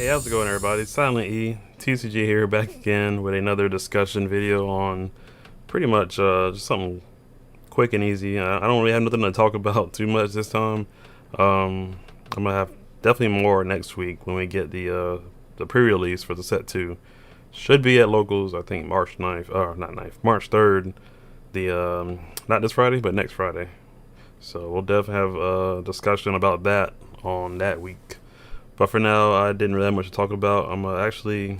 Hey, how's it going, everybody? Silent E, TCG here, back again with another discussion video on pretty much just something quick and easy. I don't really have nothing to talk about too much this time. I'm gonna have definitely more next week when we get the pre-release for the set 2. Should be at locals, I think March 9th, not 9th, March 3rd. The not this Friday, but next Friday. So we'll definitely have a discussion about that on that week. But for now, I didn't really have much to talk about. I'm gonna actually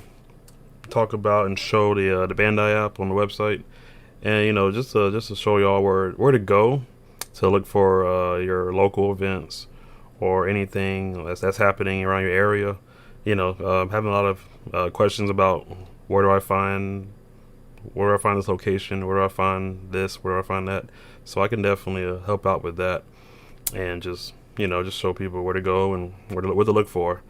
talk about and show the Bandai app on the website, and just to show y'all where to go to look for your local events or anything that's happening around your area. Having a lot of questions about where do I find this location, where do I find this, where do I find that. So I can definitely help out with that, and just show people where to go and what to look for.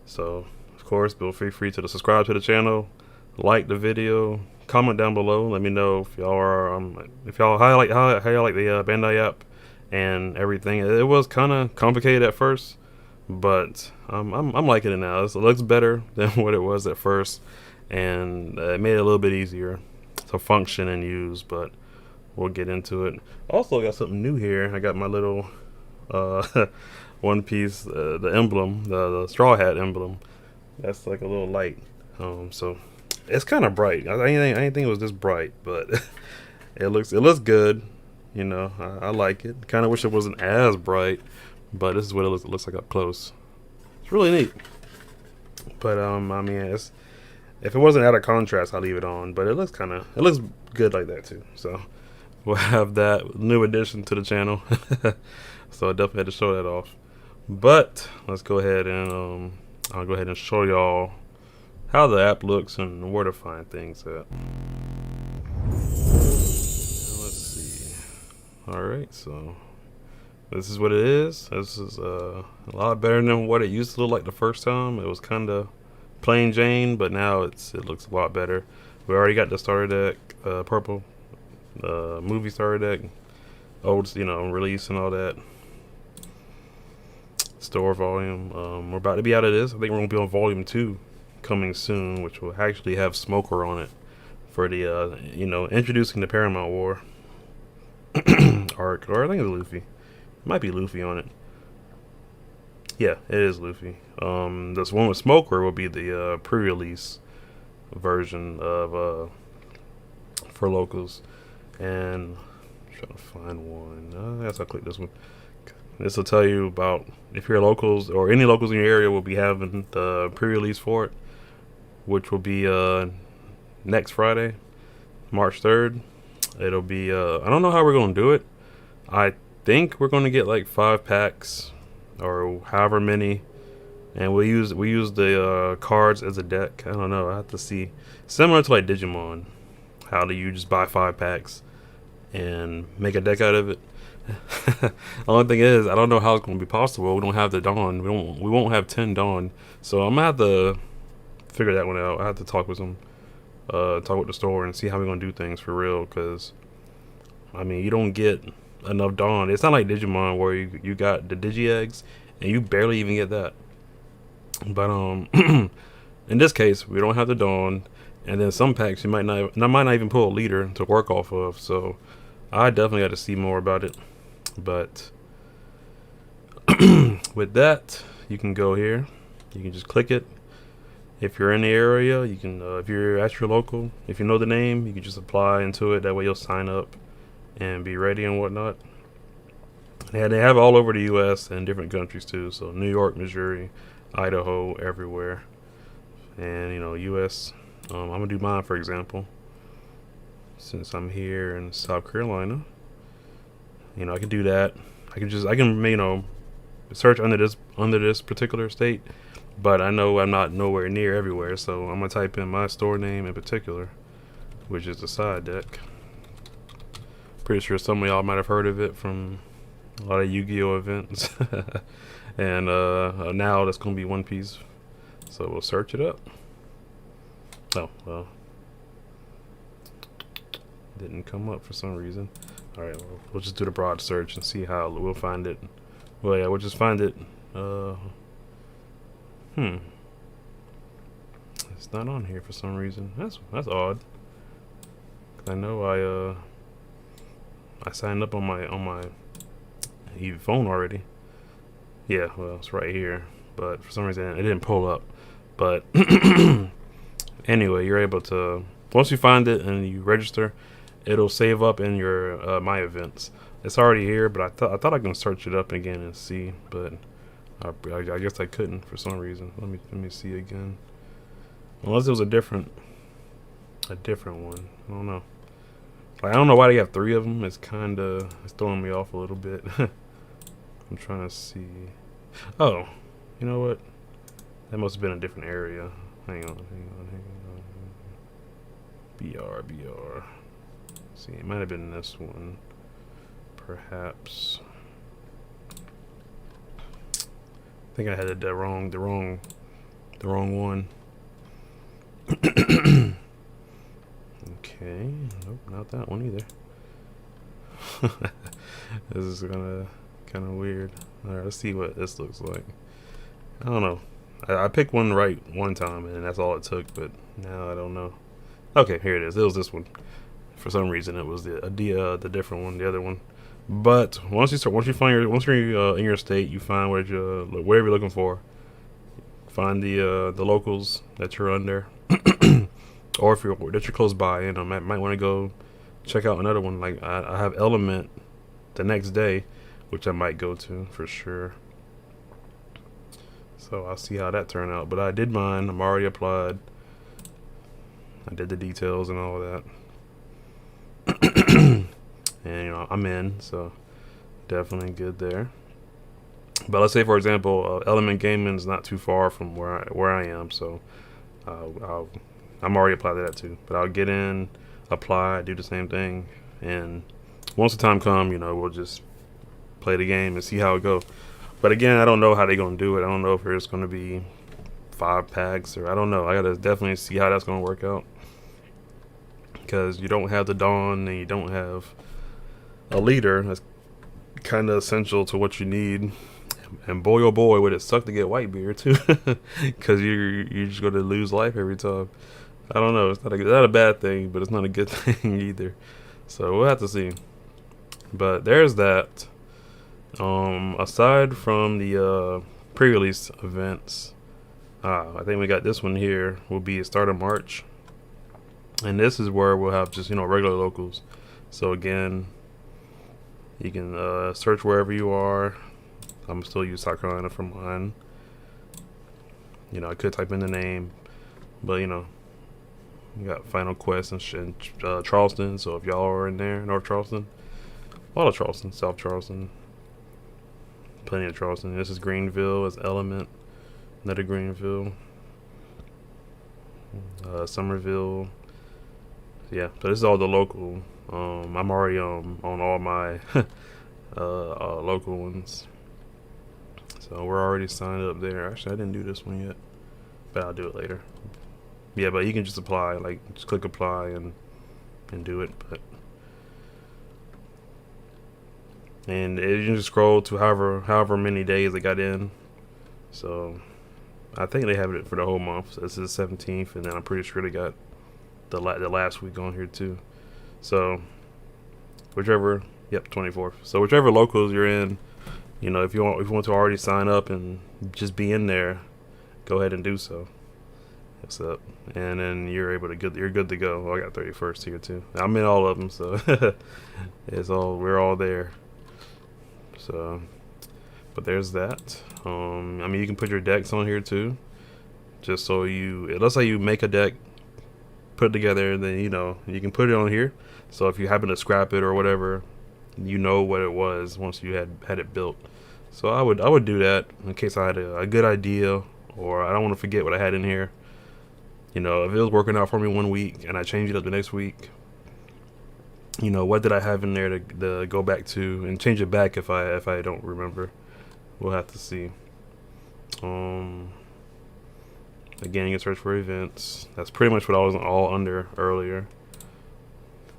So of course, feel free to subscribe to the channel, like the video, comment down below. Let me know if y'all are if y'all how y'all like the Bandai app and everything. It was kind of complicated at first, but I'm liking it now. It looks better than what it was at first, and it made it a little bit easier to function and use. But we'll get into it. Also, I got something new here. I got my little One Piece, the emblem, the straw hat emblem. That's like a little light. So it's kind of bright. I didn't think it was this bright, but it looks good. I like it. Kind of wish it wasn't as bright, but this is what it looks like up close. It's really neat. But I mean, if it wasn't out of contrast, I'll leave it on. But it looks good like that too. So we'll have that new addition to the channel. So I definitely had to show that off. But let's go ahead and I'll go ahead and show y'all how the app looks and where to find things at. Let's see. Alright, so this is what it is. This is a lot better than what it used to look like the first time. It was kinda plain Jane, but now it looks a lot better. We already got the starter deck, purple, movie starter deck, old, release and all that. Store volume. We're about to be out of this. I think we're gonna be on volume 2 coming soon, which will actually have Smoker on it for the introducing the Paramount War arc, or I think it's Luffy. It might be Luffy on it. Yeah, it is Luffy. This one with Smoker will be the pre-release version of for locals, and I'm trying to find one. I guess I'll click this one. This will tell you about if you're locals or any locals in your area will be having the pre-release for it, which will be next Friday, March 3rd. It'll be I don't know how we're gonna do it. I think we're gonna get like 5 packs or however many, and we use the cards as a deck. I don't know. I have to see. Similar to like Digimon, how do you just buy 5 packs and make a deck out of it? The only thing is, I don't know how it's going to be possible. We don't have the Dawn. We won't have 10 Dawn. So I'm gonna have to figure that one out. I have to talk with the store and see how we're gonna do things for real. Cause I mean, you don't get enough Dawn. It's not like Digimon where you got the Digi eggs and you barely even get that. But in this case, we don't have the Dawn, and then some packs you might not even pull a leader to work off of. So I definitely got to see more about it. But with that, you can go here. You can just click it. If you're in the area, you can. If you're at your local, if you know the name, you can just apply into it. That way, you'll sign up and be ready and whatnot. Yeah, they have it all over the U.S. and different countries too. So New York, Missouri, Idaho, everywhere. And U.S. I'm gonna do mine for example. Since I'm here in South Carolina, I can do that. I can search under this particular state, but I know I'm not nowhere near everywhere. So I'm gonna type in my store name in particular, which is the side deck. Pretty sure some of y'all might have heard of it from a lot of Yu-Gi-Oh events. And now that's gonna be One Piece. So we'll search it up. Oh well, didn't come up for some reason. Alright, well, we'll just do the broad search and see how we'll find it. Well, yeah, we'll just find it. It's not on here for some reason. That's odd. 'Cause I know I signed up on my phone already. Yeah, well, it's right here, but for some reason it didn't pull up. But anyway, you're able to, once you find it and you register, it'll save up in your my events. It's already here, but I thought I can search it up again and see, but I guess I couldn't for some reason. Let me see again. Unless it was a different one. I don't know. Like, I don't know why they have 3 of them. It's throwing me off a little bit. I'm trying to see. Oh, you know what? That must have been a different area. Hang on. BR. See, it might have been this one, perhaps. I think I had the wrong one. Okay, nope, not that one either. This is kind of weird. All right, let's see what this looks like. I don't know. I picked one right one time, and that's all it took. But now I don't know. Okay, here it is. It was this one. For some reason, it was the different one, the other one. But once you're in your state, you find whatever you're looking for. Find the locals that you're under, or if you're close by, you know, might want to go check out another one. Like I have Element the next day, which I might go to for sure. So I'll see how that turned out. But I did mine. I'm already applied. I did the details and all of that. And you know, I'm in, so definitely good there. But let's say, for example, Element Gaming is not too far from where I am, so I'm already applied to that too. But I'll get in, apply, do the same thing, and once the time comes, you know, we'll just play the game and see how it goes. But again, I don't know how they're gonna do it. I don't know if there's gonna be 5 packs, or I don't know. I gotta definitely see how that's gonna work out, because you don't have the Dawn and you don't have a leader. That's kind of essential to what you need. And boy, oh boy, would it suck to get Whitebeard too, because you're just going to lose life every time. I don't know. It's not a bad thing, but it's not a good thing either. So we'll have to see. But there's that. Aside from the pre-release events, I think we got this one here. Will be a start of March, and this is where we'll have just, you know, regular locals. So again, you can search wherever you are. I'm still use South Carolina for mine. You know, I could type in the name, but you know, you got Final Quest and Charleston. So if y'all are in there, North Charleston, all of Charleston, South Charleston, plenty of Charleston. This is Greenville. It's Element, another Greenville, Somerville. Yeah, so this is all the local. I'm already on all my local ones. So we're already signed up there. Actually, I didn't do this one yet, but I'll do it later. Yeah, but you can just apply, like just click apply and do it. And you can just scroll to however many days they got in. So I think they have it for the whole month. So this is the 17th, and then I'm pretty sure they got the last week on here too. So whichever, 24th. So whichever locals you're in, you know, if you want to already sign up and just be in there, go ahead and do so. What's up? And then you're good to go. Oh, I got 31st here too. I'm in all of them, so we're all there. So, but there's that. I mean, you can put your decks on here too, just so let's say you make a deck, put it together, and then you know you can put it on here. So if you happen to scrap it or whatever, you know what it was once you had it built. So I would do that in case I had a good idea, or I don't want to forget what I had in here. You know, if it was working out for me one week and I changed it up the next week, you know, what did I have in there to go back to and change it back if I don't remember. We'll have to see. Again, you can search for events. That's pretty much what I was all under earlier.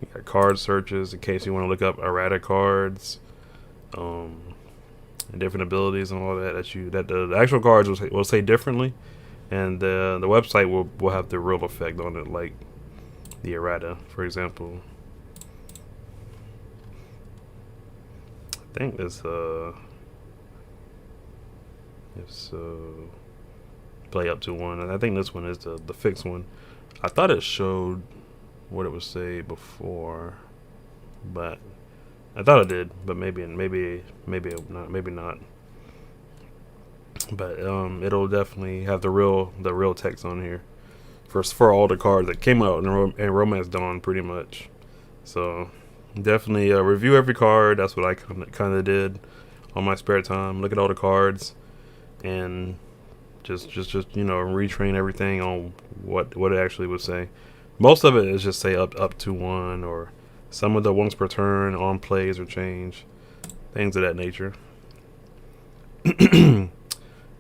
You got card searches in case you want to look up errata cards, and different abilities and all that the actual cards will say differently, and the website will have the real effect on it, like the errata, for example. I think this play up to one. I think this one is the fixed one. I thought it showed what it would say before, but I thought it did, but maybe not, maybe not. But it'll definitely have the real text on here for all the cards that came out in Romance Dawn, pretty much. So definitely review every card. That's what I kind of did on my spare time. Look at all the cards and just retrain everything on what it actually would say. Most of it is just say up to one, or some of the once per turn on plays or change, things of that nature.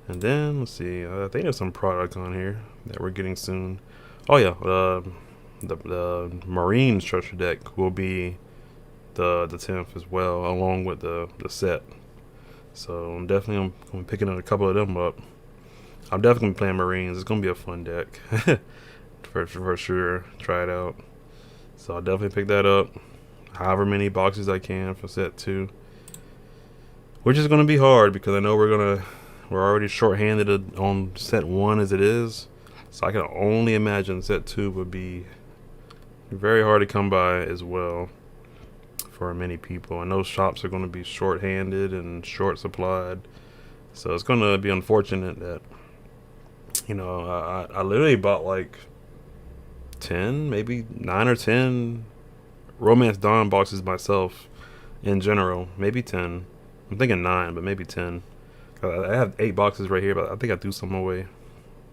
And then let's see, I think there's some product on here that we're getting soon. Oh yeah, the Marine structure deck will be the 10th as well, along with the set. So I'm definitely gonna be picking up a couple of them up. I'm definitely gonna be playing Marines. It's gonna be a fun deck for sure. Try it out. So I'll definitely pick that up. However many boxes I can for set 2, which is gonna be hard because I know we're already short-handed on set 1 as it is. So I can only imagine set 2 would be very hard to come by as well for many people. I know shops are going to be short-handed and short-supplied, so it's going to be unfortunate that, I literally bought like 10, maybe 9 or 10 Romance Dawn boxes myself in general. Maybe 10. I'm thinking 9, but maybe 10. I have 8 boxes right here, but I think I threw some away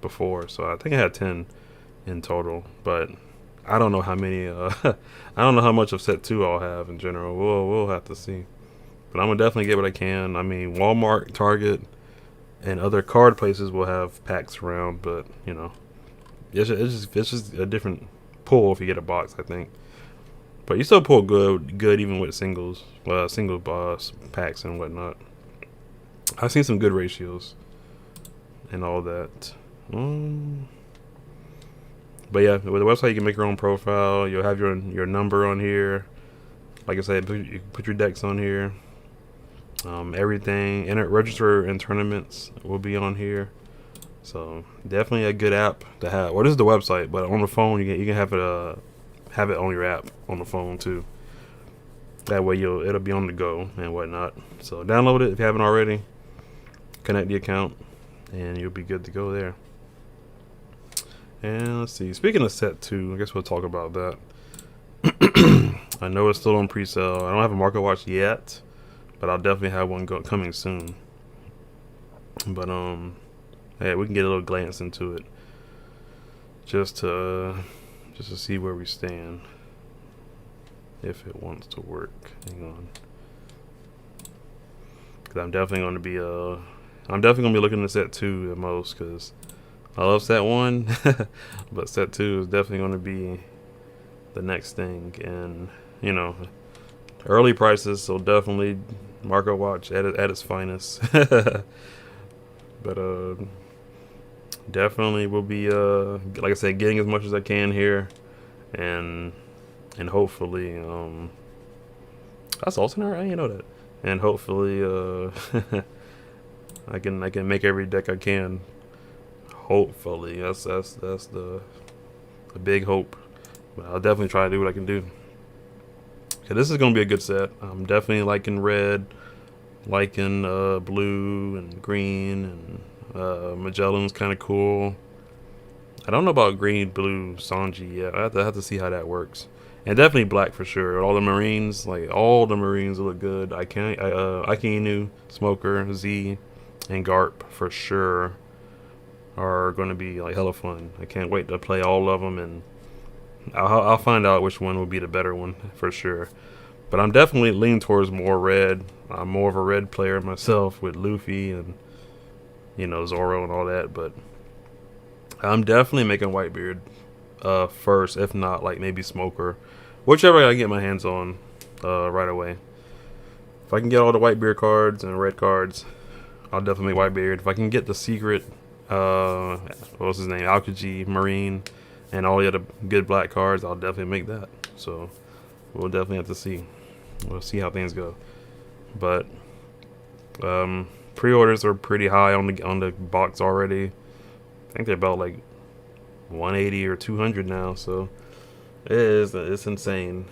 before, so I think I had 10 in total. But I don't know how many. I don't know how much of set 2 I'll have in general. We'll have to see. But I'm gonna definitely get what I can. I mean, Walmart, Target, and other card places will have packs around, but it's just a different pull if you get a box, I think. But you still pull good even with single packs and whatnot. I've seen some good ratios and all that. But yeah, with the website you can make your own profile. You'll have your number on here. Like I said, you put your decks on here. Everything register in tournaments will be on here. So definitely a good app to have. Well, this is the website, but on the phone you can have it on your app on the phone too. That way it'll be on the go and whatnot. So download it if you haven't already. Connect the account, and you'll be good to go there. And let's see. Speaking of set 2, I guess we'll talk about that. I know it's still on pre-sale. I don't have a market watch yet, but I'll definitely have one coming soon. But yeah, we can get a little glance into it, just to see where we stand, if it wants to work. Hang on, because I'm definitely going to be looking at set 2 the most, because I love set 1, but set 2 is definitely going to be the next thing. And early prices, so definitely market watch at its finest. But definitely will be like I said, getting as much as I can here, and hopefully that's also not right. You know that. And hopefully I can make every deck I can. Hopefully that's the big hope. But I'll definitely try to do what I can do. Okay, this is gonna be a good set. I'm definitely liking red, liking blue and green, and Magellan's kind of cool. I don't know about green, blue, Sanji yet. I have to see how that works. And definitely black for sure. All the Marines look good. Ikeinu, Smoker, Z, and Garp for sure are going to be like hella fun. I can't wait to play all of them, and I'll find out which one will be the better one for sure. But I'm definitely leaning towards more red. I'm more of a red player myself with Luffy and Zoro and all that. But I'm definitely making Whitebeard first, if not like maybe Smoker, whichever I get my hands on right away. If I can get all the Whitebeard cards and red cards, I'll definitely make Whitebeard. If I can get the secret what was his name? Alkaji Marine, and all the other good black cards. I'll definitely make that. So we'll definitely have to see. We'll see how things go. But pre-orders are pretty high on the box already. I think they're about like 180 or 200 now. So it's insane,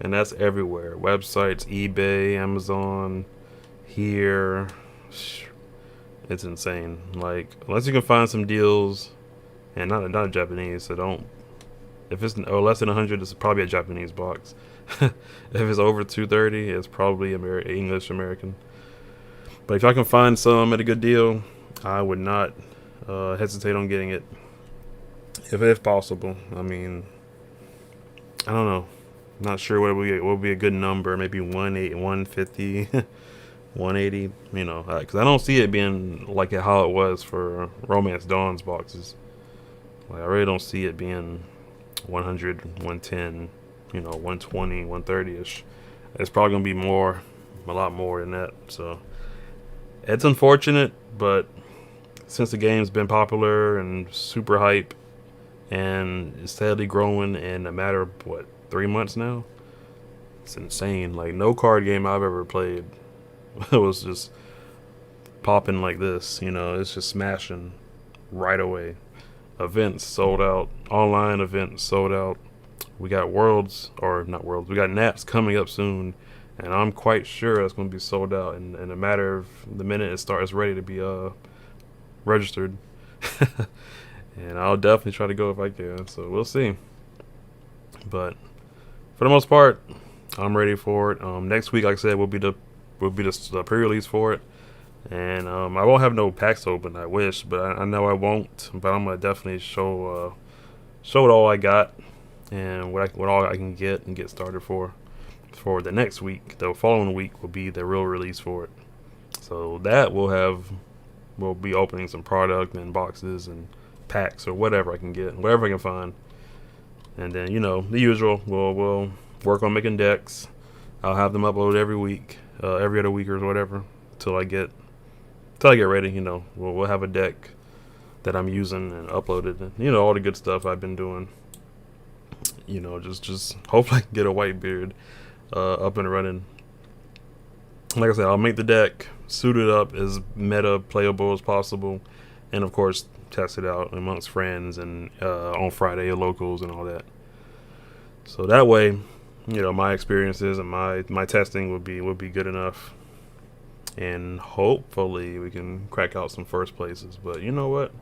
and that's everywhere. Websites, eBay, Amazon, here. It's insane. Like, unless you can find some deals, and not Japanese, so don't. If it's less than 100, it's probably a Japanese box. If it's over 230, it's probably English American. But if I can find some at a good deal, I would not hesitate on getting it, if possible. I mean, I don't know. Not sure what would be a good number. Maybe 150, 180. You know, because I don't see it being like how it was for Romance Dawn's boxes. Like, I really don't see it being 100, 110. You know, 120, 130ish. It's probably gonna be more, a lot more than that. So it's unfortunate, but since the game's been popular and super hype, and it's steadily growing in a matter of 3 months now, it's insane. Like, no card game I've ever played was just popping like this. You know, it's just smashing right away. Events sold out, online events sold out. We got we got Nats coming up soon, and I'm quite sure it's going to be sold out in a matter of the minute it's ready to be registered. And I'll definitely try to go if I can, so we'll see. But for the most part, I'm ready for it. Next week, like I said, will be the pre-release for it, and I won't have no packs open. I wish, but I know I won't. But I'm gonna definitely show it all I got and what all I can get and get started for the next week. The following week will be the real release for it. So that we'll be opening some product and boxes and packs or whatever I can get, whatever I can find. And then, you know, the usual, we'll work on making decks. I'll have them uploaded every week, every other week or whatever, till I get ready. You know, we'll have a deck that I'm using and uploaded, and, you know, all the good stuff I've been doing. You know, just hopefully I can get a white beard up and running. Like I said, I'll make the deck, suit it up as meta playable as possible, and of course test it out amongst friends and on Friday at locals and all that. So that way, you know, my experiences and my testing would be good enough, and hopefully we can crack out some first places. But you know what?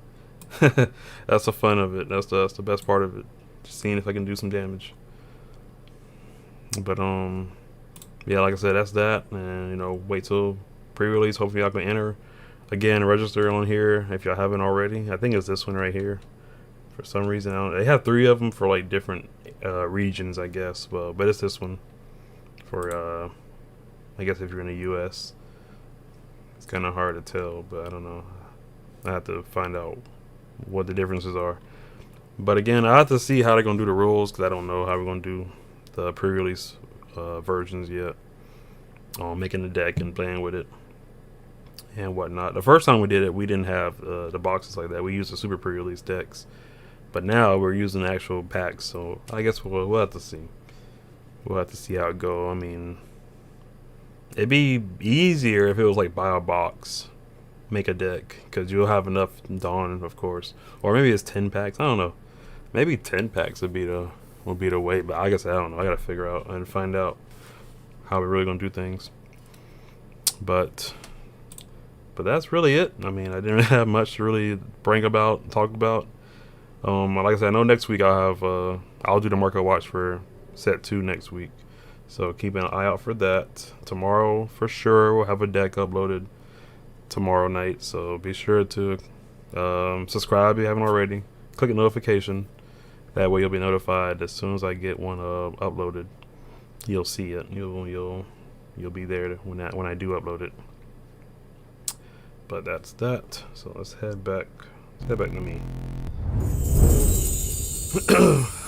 That's the fun of it. That's the best part of it. Just seeing if I can do some damage. But yeah, like I said, that's that. And, you know, wait till pre-release. Hopefully y'all can enter again, register on here if y'all haven't already. I think it's this one right here. For some reason, they have 3 of them for like different regions, I guess. But it's this one for I guess if you're in the U.S. It's kind of hard to tell, but I don't know. I have to find out what the differences are. But again, I have to see how they're gonna do the rules, because I don't know how we're gonna do the pre-release versions yet. Making the deck and playing with it and whatnot. The first time we did it, we didn't have the boxes like that. We used the super pre-release decks, but now we're using actual packs. So I guess we'll have to see. We'll have to see how it go. I mean, it'd be easier if it was like buy a box, make a deck, because you'll have enough Dawn, of course. Or maybe it's 10 packs. I don't know. Maybe 10 packs would be the way. But I guess I don't know. I gotta figure out and find out how we're really gonna do things. But that's really it. I mean, I didn't have much to really talk about. Like I said, I know next week I'll do the Marco Watch for set 2 next week. So keep an eye out for that. Tomorrow, for sure, we'll have a deck uploaded tomorrow night. So be sure to subscribe if you haven't already. Click a notification. That way you'll be notified as soon as I get one uploaded. You'll see it. You'll be there when I do upload it. But that's that. So let's head back. To me.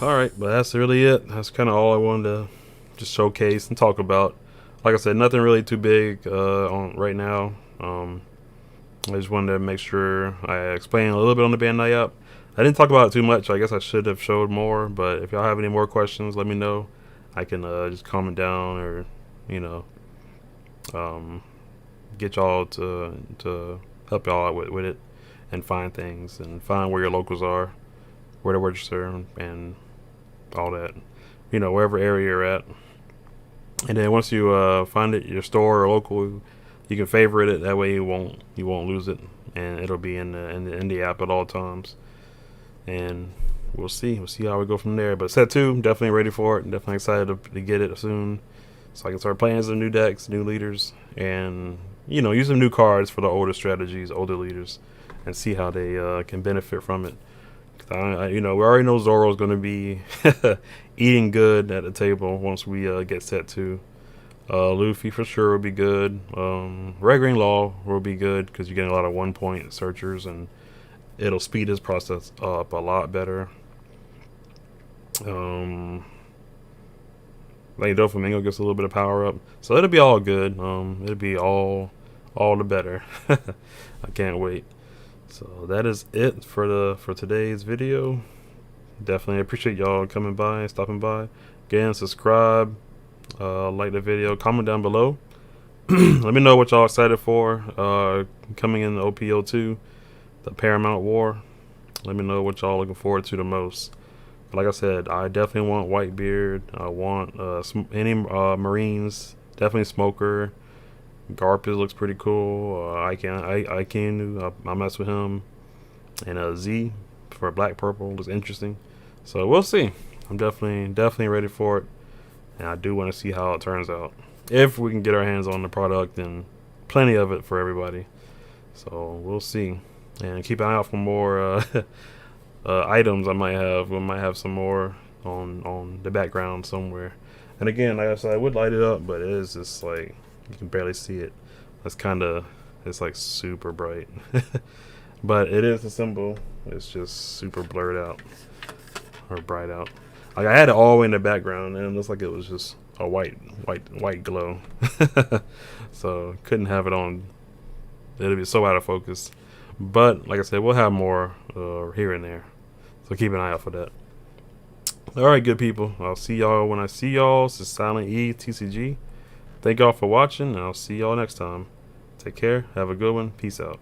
Alright, but that's really it. That's kind of all I wanted to just showcase and talk about. Like I said, nothing really too big on right now. I just wanted to make sure I explained a little bit on the Bandai app. I didn't talk about it too much. I guess I should have showed more. But if y'all have any more questions, let me know. I can just comment down, or you know, um, get y'all to help y'all out with it, and find things, and find where your locals are, where to register, and all that. You know, wherever area you're at. And then once you find it, your store or local, you can favorite it. That way you won't lose it, and it'll be in the app at all times. And we'll see how we go from there. But set 2, definitely ready for it. Definitely excited to get it soon, so I can start playing some new decks, new leaders, and you know, use some new cards for the older strategies, older leaders, and see how they can benefit from it. You know, we already know Zoro's going to be eating good at the table once we get set 2. Luffy for sure will be good. Red Green Law will be good because you're getting a lot of 1-point searchers, and it'll speed his process up a lot better. Like Doflamingo gets a little bit of power up, so it'll be all good. It'll be all the better. I can't wait. So that is it for today's video. Definitely appreciate y'all coming by, stopping by. Again, subscribe, like the video, comment down below. Let me know what y'all excited for coming in the OP-02, the Paramount War. Let me know what y'all looking forward to the most. But like I said, I definitely want Whitebeard. I want any Marines. Definitely Smoker. Garpus looks pretty cool. I mess with him. And Z for black purple looks interesting. So we'll see. I'm definitely ready for it, and I do want to see how it turns out. If we can get our hands on the product, and plenty of it for everybody. So we'll see, and keep an eye out for more items. I might have some more on the background somewhere. And again, like I said, I would light it up, but it is just like you can barely see it. It's like super bright. But it is a symbol. It's just super blurred out, or bright out. Like I had it all the way in the background, and it looks like it was just a white glow. So couldn't have it on. It'll be so out of focus. But like I said, we'll have more here and there. So keep an eye out for that. Alright, good people. I'll see y'all when I see y'all. This is Silent E TCG. Thank y'all for watching, and I'll see y'all next time. Take care. Have a good one. Peace out.